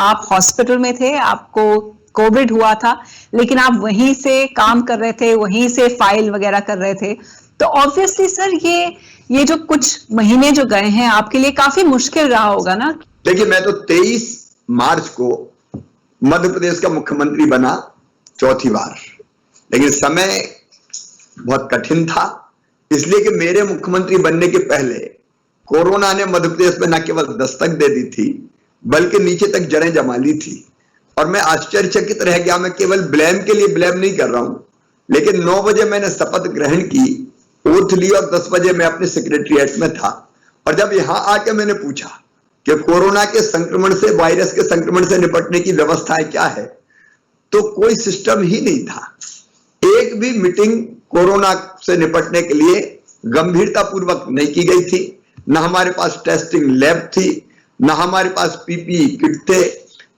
आप हॉस्पिटल में थे, आपको कोविड हुआ था, लेकिन आप वहीं से काम कर रहे थे, वहीं से फाइल वगैरह कर रहे थे, तो ऑब्वियसली सर ये जो कुछ महीने जो गए हैं आपके लिए काफी मुश्किल रहा होगा ना? देखिए, मैं तो 23 मार्च को मध्य प्रदेश का मुख्यमंत्री बना चौथी बार, लेकिन समय बहुत कठिन था, इसलिए कि मेरे मुख्यमंत्री बनने के पहले कोरोना ने मध्य प्रदेश में न केवल दस्तक दे दी थी, बल्कि नीचे तक जड़ें जमा ली थी। और मैं आश्चर्यचकित रह गया। मैं केवल ब्लेम के लिए ब्लेम नहीं कर रहा हूं, लेकिन 9 बजे मैंने शपथ ग्रहण की, ओथ ली, और 10 बजे मैं अपने सेक्रेटरीट में था। और जब यहां आके मैंने पूछा कि कोरोना के संक्रमण से, वायरस के संक्रमण से निपटने की व्यवस्थाएं क्या है, तो कोई सिस्टम ही नहीं था। एक भी मीटिंग कोरोना से निपटने के लिए गंभीरता पूर्वक नहीं की गई थी। ना हमारे पास टेस्टिंग लैब थी, ना हमारे पास पीपीई किट थे,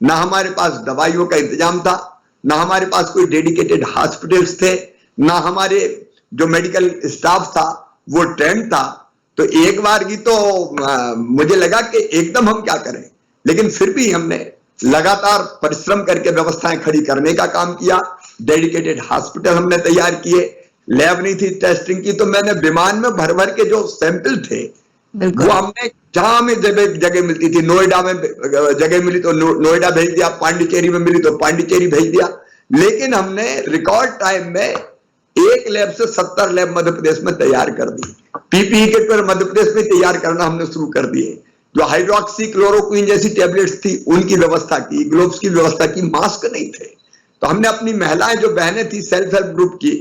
ना हमारे पास दवाइयों का इंतजाम था, ना हमारे पास कोई डेडिकेटेड हॉस्पिटल्स थे, ना हमारे जो मेडिकल स्टाफ था वो ट्रेंड था। तो एक बार की तो मुझे लगा कि एकदम हम क्या करें, लेकिन फिर भी हमने लगातार परिश्रम करके व्यवस्थाएं खड़ी करने का काम किया। डेडिकेटेड हॉस्पिटल हमने तैयार किए, लैब नहीं थी टेस्टिंग की, तो मैंने विमान में भर भर के जो सैंपल थे वो हमने जहां में जगह मिलती थी, नोएडा में जगह मिली तो नोएडा भेज दिया, पांडिचेरी में मिली तो पांडिचेरी भेज दिया। लेकिन हमने रिकॉर्ड टाइम में एक लैब से 70 लैब मध्य प्रदेश में तैयार कर दी। पीपीई किट पर मध्य प्रदेश में तैयार करना हमने शुरू कर दिए। जो हाइड्रोक्सी क्लोरोक्विन जैसी टैबलेट्स थी उनकी व्यवस्था की, ग्लोव्स की व्यवस्था की, मास्क नहीं थे तो हमने अपनी महिलाएं जो बहनें थी सेल्फ हेल्प ग्रुप की,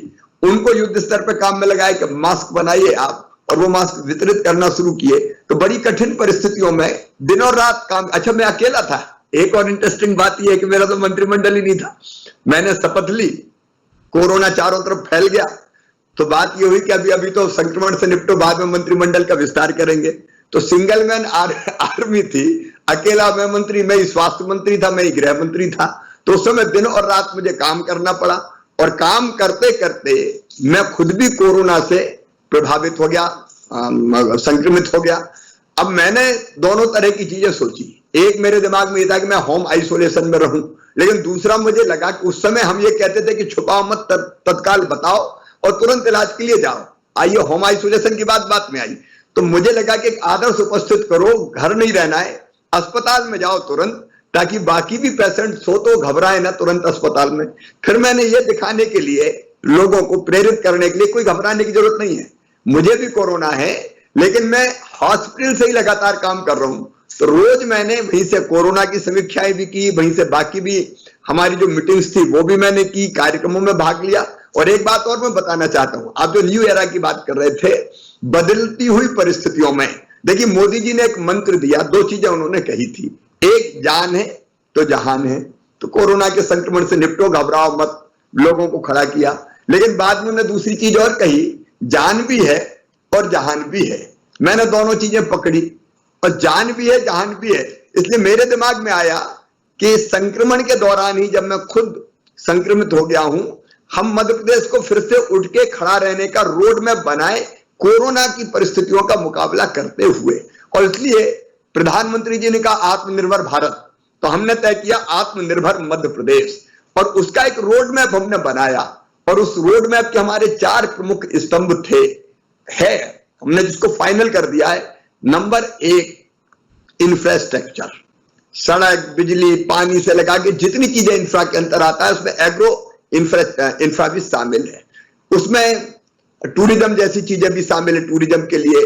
उनको युद्ध स्तर पर काम में लगाया कि मास्क बनाइए आप, और वो मास्क वितरित करना शुरू किए। तो बड़ी कठिन परिस्थितियों में दिनों रात काम। अच्छा, मैं अकेला था। एक और इंटरेस्टिंग बात यह है कि मेरा तो मंत्रिमंडल ही नहीं था। मैंने शपथ ली, कोरोना चारों तरफ फैल गया, तो बात यह हुई कि अभी तो संक्रमण से निपटो, बाद में मंत्रिमंडल का विस्तार करेंगे। तो सिंगल मैन आर्मी थी, अकेला मैं मंत्री, मैं स्वास्थ्य मंत्री था, मैं गृह मंत्री था। तो उस समय दिन और रात मुझे काम करना पड़ा, और काम करते करते मैं खुद भी कोरोना से प्रभावित हो गया, संक्रमित हो गया। अब मैंने दोनों तरह की चीजें सोची। एक मेरे दिमाग में ये था कि मैं होम आइसोलेशन में रहूं, लेकिन दूसरा मुझे लगा कि उस समय हम ये कहते थे कि छुपाओ मत, तत्काल बताओ और तुरंत इलाज के लिए जाओ। आइए, होम आइसोलेशन की बात में आई, तो मुझे लगा कि एक आदर्श उपस्थित करो, घर नहीं रहना है, अस्पताल में जाओ तुरंत, ताकि बाकी भी पेशेंट्स हो तो घबराए ना तुरंत अस्पताल में। फिर मैंने ये दिखाने के लिए, लोगों को प्रेरित करने के लिए, कोई घबराने की जरूरत नहीं है, मुझे भी कोरोना है, लेकिन मैं हॉस्पिटल से ही लगातार काम कर रहा हूं। तो रोज मैंने वहीं से कोरोना की समीक्षाएं भी की, वहीं से बाकी भी हमारी जो मीटिंग्स थी वो भी मैंने की, कार्यक्रमों में भाग लिया। और एक बात और मैं बताना चाहता हूं, आप जो न्यू एरा की बात कर रहे थे, बदलती हुई परिस्थितियों में देखिए, मोदी जी ने एक मंत्र दिया, 2 चीजें उन्होंने कही थी, एक जान है तो जहान है। तो कोरोना के संक्रमण से निपटो, घबराओ मत, लोगों को खड़ा किया। लेकिन बाद में उन्होंने दूसरी चीज और कही, जान भी है और जहान भी है। मैंने दोनों चीजें पकड़ी, और जान भी है जहान भी है। इसलिए मेरे दिमाग में आया कि संक्रमण के दौरान ही, जब मैं खुद संक्रमित हो गया हूं, हम मध्य प्रदेश को फिर से उठ के खड़ा रहने का रोड मैप बनाए, कोरोना की परिस्थितियों का मुकाबला करते हुए। और इसलिए प्रधानमंत्री जी ने कहा आत्मनिर्भर भारत, तो हमने तय किया आत्मनिर्भर मध्य प्रदेश, और उसका एक रोड मैप हमने बनाया। और उस रोड मैप के हमारे 4 प्रमुख स्तंभ थे, हमने जिसको फाइनल कर दिया है। नंबर 1, इंफ्रास्ट्रक्चर, सड़क, बिजली, पानी से लगा के जितनी चीजें इंफ्रा के अंतर आता है, उसमें एग्रो इंफ्रा भी शामिल है। उसमें टूरिज्म जैसी चीजें भी शामिल है, टूरिज्म के लिए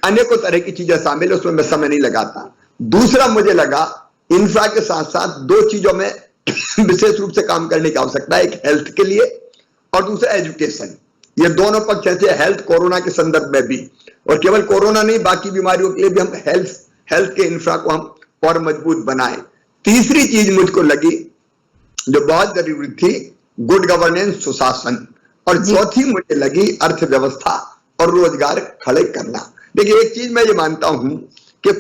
अनेकों तरह की चीजें शामिल है, उसमें मैं समय नहीं लगाता। दूसरा, मुझे लगा इंफ्रा के साथ साथ 2 चीजों में विशेष रूप से काम करने की आवश्यकता है, एक हेल्थ के लिए और दूसरा एजुकेशन। ये दोनों पक्ष ऐसे, हेल्थ कोरोना के संदर्भ में भी, और केवल कोरोना नहीं, बाकी बीमारियों के लिए भी हम हेल्थ के इंफ्रा को हम और मजबूत बनाएं। तीसरी चीज मुझको लगी जो बहुत जरूरी थी, गुड गवर्नेंस, सुशासन। और चौथी मुझे लगी अर्थव्यवस्था और रोजगार खड़े करना। देखिए, एक चीज मैं ये मानता हूं कि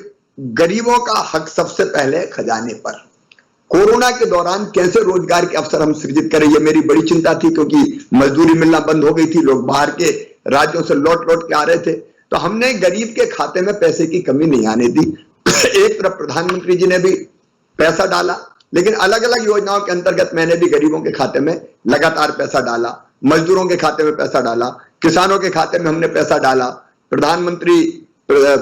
गरीबों का हक सबसे पहले खजाने पर। कोरोना के दौरान कैसे रोजगार के अवसर हम सृजित करें, ये मेरी बड़ी चिंता थी, क्योंकि मजदूरी मिलना बंद हो गई थी, लोग बाहर के राज्यों से लौट के आ रहे थे। तो हमने गरीब के खाते में पैसे की कमी नहीं आने दी। एक तरफ प्रधानमंत्री जी ने भी पैसा डाला, लेकिन अलग अलग योजनाओं के अंतर्गत मैंने भी गरीबों के खाते में लगातार पैसा डाला, मजदूरों के खाते में पैसा डाला, किसानों के खाते में हमने पैसा डाला। प्रधानमंत्री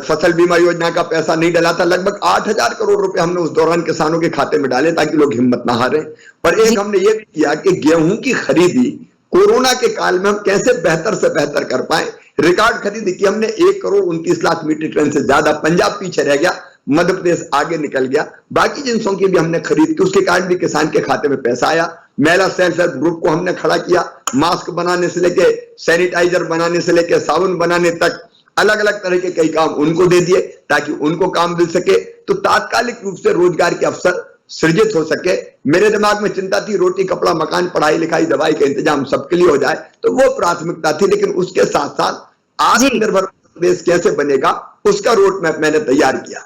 फसल बीमा योजना का पैसा नहीं डाला था, लगभग 8,000 करोड़ रुपए हमने उस दौरान किसानों के खाते में डाले ताकि लोग हिम्मत ना हारें। और एक हमने ये भी किया कि गेहूं की खरीदी कोरोना के काल में हम कैसे बेहतर से बेहतर कर पाए। रिकॉर्ड खरीदी की हमने, 1,29,00,000 मीट्रिक टन से ज्यादा। पंजाब पीछे रह गया, मध्य प्रदेश आगे निकल गया। बाकी जिनसों की भी हमने खरीद की, उसके कारण भी किसान के खाते में पैसा आया। महिला सेल्फ हेल्प ग्रुप को हमने खड़ा किया, मास्क बनाने से लेके सैनिटाइजर बनाने से लेके साबुन बनाने तक अलग अलग तरह के कई काम उनको दे दिए ताकि उनको काम मिल सके, तो तात्कालिक रूप से रोजगार के अवसर सृजित हो सके। मेरे दिमाग में चिंता थी रोटी कपड़ा मकान पढ़ाई लिखाई दवाई का इंतजाम सबके लिए हो जाए, तो वो प्राथमिकता थी। लेकिन उसके साथ साथ आत्मनिर्भर देश कैसे बनेगा उसका रोड मैप मैंने तैयार किया।